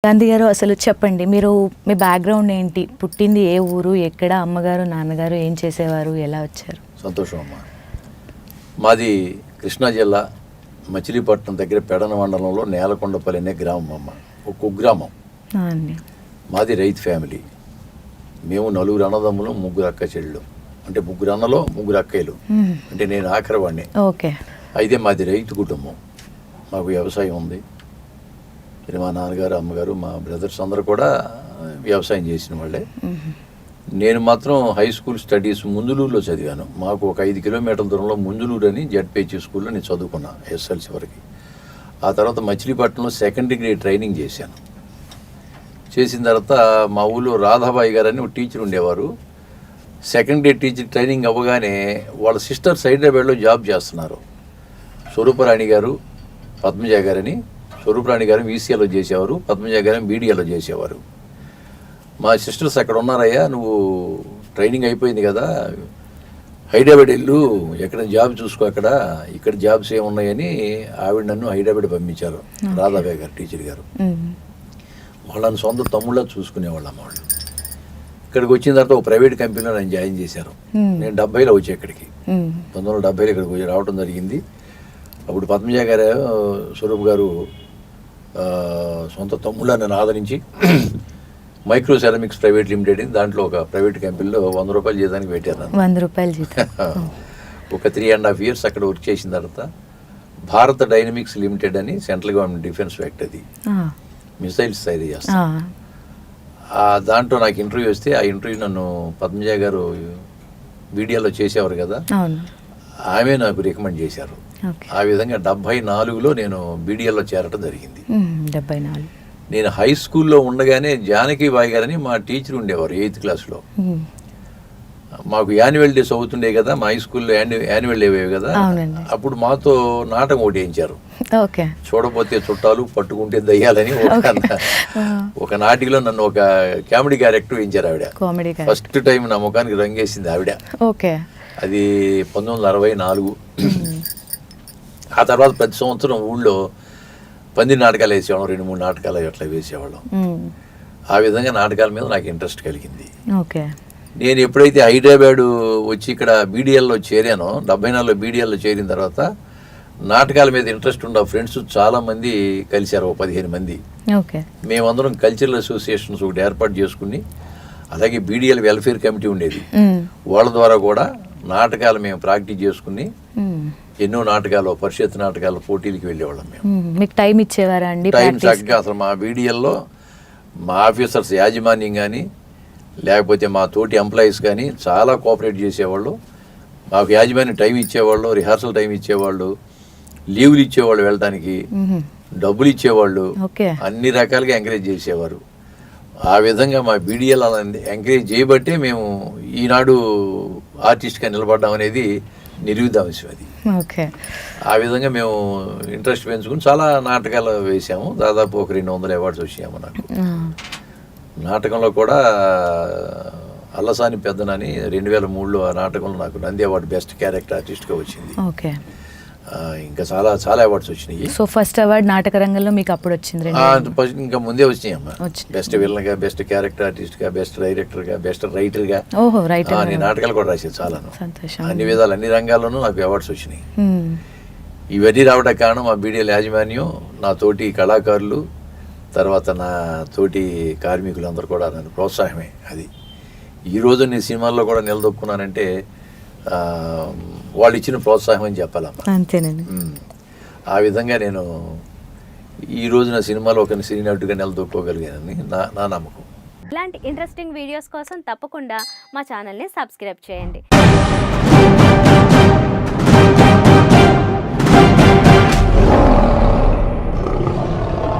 గాంధీ గారు అసలు చెప్పండి, మీరు మీ బ్యాక్గ్రౌండ్ ఏంటి, పుట్టింది ఏ ఊరు, ఎక్కడ, అమ్మగారు నాన్నగారు ఏం చేసేవారు, ఎలా వచ్చారు? సంతోషం అమ్మ. మాది కృష్ణా జిల్లా మచిలీపట్నం దగ్గర పెడన మండలంలో నేలకొండపల్లి అనే గ్రామం అమ్మ, ఒక కుగ్రామం. మాది రైతు ఫ్యామిలీ. మేము 4 అన్నదమ్ములు, 3 అక్క చెల్లెళ్ళు. అంటే 3 అన్నలో 3 అక్కయ్యలు. అంటే నేను ఆఖరి వాడిని. ఓకే. అయితే మాది రైతు కుటుంబం. మాకు వ్యవసాయం ఉంది. మా నాన్నగారు, అమ్మగారు, మా బ్రదర్స్ అందరూ కూడా వ్యవసాయం చేసిన వాళ్ళే. నేను మాత్రం హై స్కూల్ స్టడీస్ ముందులూరులో చదివాను. మాకు ఒక 5 కిలోమీటర్ల దూరంలో ముందులూరు అని జెడ్పీహెచ్ స్కూల్లో నేను చదువుకున్నాను ఎస్ఎల్సి వరకు. ఆ తర్వాత మచిలీపట్నంలో సెకండరీ గ్రేడ్ ట్రైనింగ్ చేశాను. చేసిన తర్వాత మా ఊళ్ళో రాధాబాయి గారు అని ఒక టీచర్ ఉండేవారు. సెకండ్ గ్రేడ్ టీచర్ ట్రైనింగ్ అవ్వగానే వాళ్ళ సిస్టర్స్ హైదరాబాద్లో జాబ్ చేస్తున్నారు. స్వరూపరాణి గారు, పద్మజ గారని. స్వరూపరాణి గారు వీసీఏలో చేసేవారు, పద్మజ గారు బీడీఏలో చేసేవారు. మా సిస్టర్స్ అక్కడ ఉన్నారయ్యా, నువ్వు ట్రైనింగ్ అయిపోయింది కదా, హైదరాబాద్ వెళ్ళు, ఎక్కడ జాబ్ చూసుకో, అక్కడ ఇక్కడ జాబ్స్ ఏమున్నాయని ఆవిడ నన్ను హైదరాబాద్ పంపించారు. రాధాబాయి గారు టీచర్ గారు. వాళ్ళని సొంత తమ్ముళ్ళ చూసుకునేవాళ్ళం వాళ్ళు. ఇక్కడికి వచ్చిన తర్వాత ఒక ప్రైవేట్ కంపెనీలో నన్ను జాయిన్ చేశారు. నేను 70లో వచ్చి ఇక్కడికి 1970లో ఇక్కడికి రావడం జరిగింది. అప్పుడు పద్మజ గారు, స్వరూప్ గారు సొంత తమ్ముళ్ళ నన్ను ఆదరించి మైక్రో సెరామిక్స్ ప్రైవేట్ లిమిటెడ్ అని దాంట్లో ఒక ప్రైవేట్ కంపెనీలో 100 రూపాయలు జీతానికి పెట్టారు. 100 రూపాయలు జీతం. ఒక 3.5 years అక్కడ వర్క్ చేసిన తర్వాత భారత డైనమిక్స్ లిమిటెడ్ అని central government defence factory, missiles తయారు చేస్తారు. దాంట్లో నాకు ఇంటర్వ్యూ వస్తే ఆ ఇంటర్వ్యూ నన్ను పద్మజ గారు వీడియోలో చేసేవారు కదా, ఆమె నాకు రికమెండ్ చేశారు. ఆ విధంగా 74లో నేను బీడీఎల్లో చేరటం జరిగింది. 74. నేను హై స్కూల్లో ఉండగానే జానకి బాయ్ గారని మా టీచర్ ఉండేవారు 8th క్లాస్లో. మాకు యాన్యువల్ డేస్ అవుతుండే కదా, మా హై స్కూల్లో యాన్యువల్ డే కదా, అప్పుడు మాతో నాటకం ఒకటి వేయించారు. చూడపోతే చుట్టాలు, పట్టుకుంటే దయ్యాలని ఒక నాటికలో నన్ను ఒక కామెడీ క్యారెక్టర్ వేయించారు ఆవిడ. ఫస్ట్ టైం నా ముఖానికి రంగేసింది ఆవిడ. అది 1964. ఆ తర్వాత ప్రతి సంవత్సరం ఊళ్ళో పంది నాటకాలు వేసేవాళ్ళం, 2-3 నాటకాలు అట్లా వేసేవాళ్ళం. ఆ విధంగా నాటకాల మీద నాకు ఇంట్రెస్ట్ కలిగింది. నేను ఎప్పుడైతే హైదరాబాద్ వచ్చి ఇక్కడ బీడీఎల్లో చేరానో, 74లో బీడీఎల్లో చేరిన తర్వాత నాటకాల మీద ఇంట్రెస్ట్ ఉన్న ఫ్రెండ్స్ చాలా మంది కలిశారు, 15 మంది. మేమందరం కల్చరల్ అసోసియేషన్స్ ఒకటి ఏర్పాటు చేసుకుని, అలాగే బీడీఎల్ వెల్ఫేర్ కమిటీ ఉండేది, వాళ్ళ ద్వారా కూడా నాటకాలు మేము ప్రాక్టీస్ చేసుకుని ఎన్నో నాటకాలు, పరిషత్ నాటకాల పోటీలకి వెళ్ళేవాళ్ళం. మేము టైం ఇచ్చేవారా అండి? టైం చక్కగా అసలు మా బీడీఎల్లో మా ఆఫీసర్స్ యాజమాన్యం కానీ లేకపోతే మా తోటి ఎంప్లాయీస్ కానీ చాలా కోఆపరేట్ చేసేవాళ్ళు. మాకు యాజమాన్యం టైం ఇచ్చేవాళ్ళు, రిహార్సల్ టైం ఇచ్చేవాళ్ళు, లీవులు ఇచ్చేవాళ్ళు, వెళ్ళడానికి డబ్బులు ఇచ్చేవాళ్ళు, అన్ని రకాలుగా ఎంకరేజ్ చేసేవారు. ఆ విధంగా మా బీడీఎల్ అలా ఎంకరేజ్ చేయబట్టే మేము ఈనాడు ఆర్టిస్ట్గా నిలబడ్డాం అనేది నిర్విధాంశం. అది ఆ విధంగా మేము ఇంట్రెస్ట్ పెంచుకుని చాలా నాటకాలు వేసాము. దాదాపు ఒక 200 అవార్డ్స్ వచ్చాము నాకు. నాటకంలో కూడా అల్లసాని పెద్దనని 2003లో ఆ నాటకంలో నాకు నంది అవార్డు బెస్ట్ క్యారెక్టర్ ఆర్టిస్ట్గా వచ్చింది. ఇంకా చాలా చాలా అవార్డ్స్ వచ్చినాయి. సో ఫస్ట్ అవార్డ్ నాటక రంగంలో మీకు అప్పుడు వచ్చింది? ఇంకా ముందే వచ్చినాయమ్మా. బెస్ట్ విలన్గా, బెస్ట్ క్యారెక్టర్ ఆర్టిస్ట్గా, బెస్ట్ డైరెక్టర్గా, బెస్ట్ రైటర్గా. నేను నాటకాలు కూడా రాసేది చాలాను. అన్ని విధాలు, అన్ని రంగాల్లోనూ నాకు అవార్డ్స్ వచ్చినాయి. ఇవన్నీ రావడానికి కారణం మా బీడీఎల్ యాజమాన్యం, నా తోటి కళాకారులు, తర్వాత నా తోటి కార్మికులందరూ కూడా నన్ను ప్రోత్సాహమే. అది ఈరోజు నేను సినిమాల్లో కూడా నిలదొక్కున్నానంటే వాళ్ళు ఇచ్చిన ప్రోత్సాహం అని చెప్పాలమ్మా. అంతేనండి. ఆ విధంగా నేను ఈ రోజు నా సినిమాలో ఒక సినీ నటుగా నిలదొక్కోగలిగానని నా నమ్మకం. ఇలాంటి ఇంట్రెస్టింగ్ వీడియోస్ కోసం తప్పకుండా మా ఛానల్ని సబ్స్క్రైబ్ చేయండి.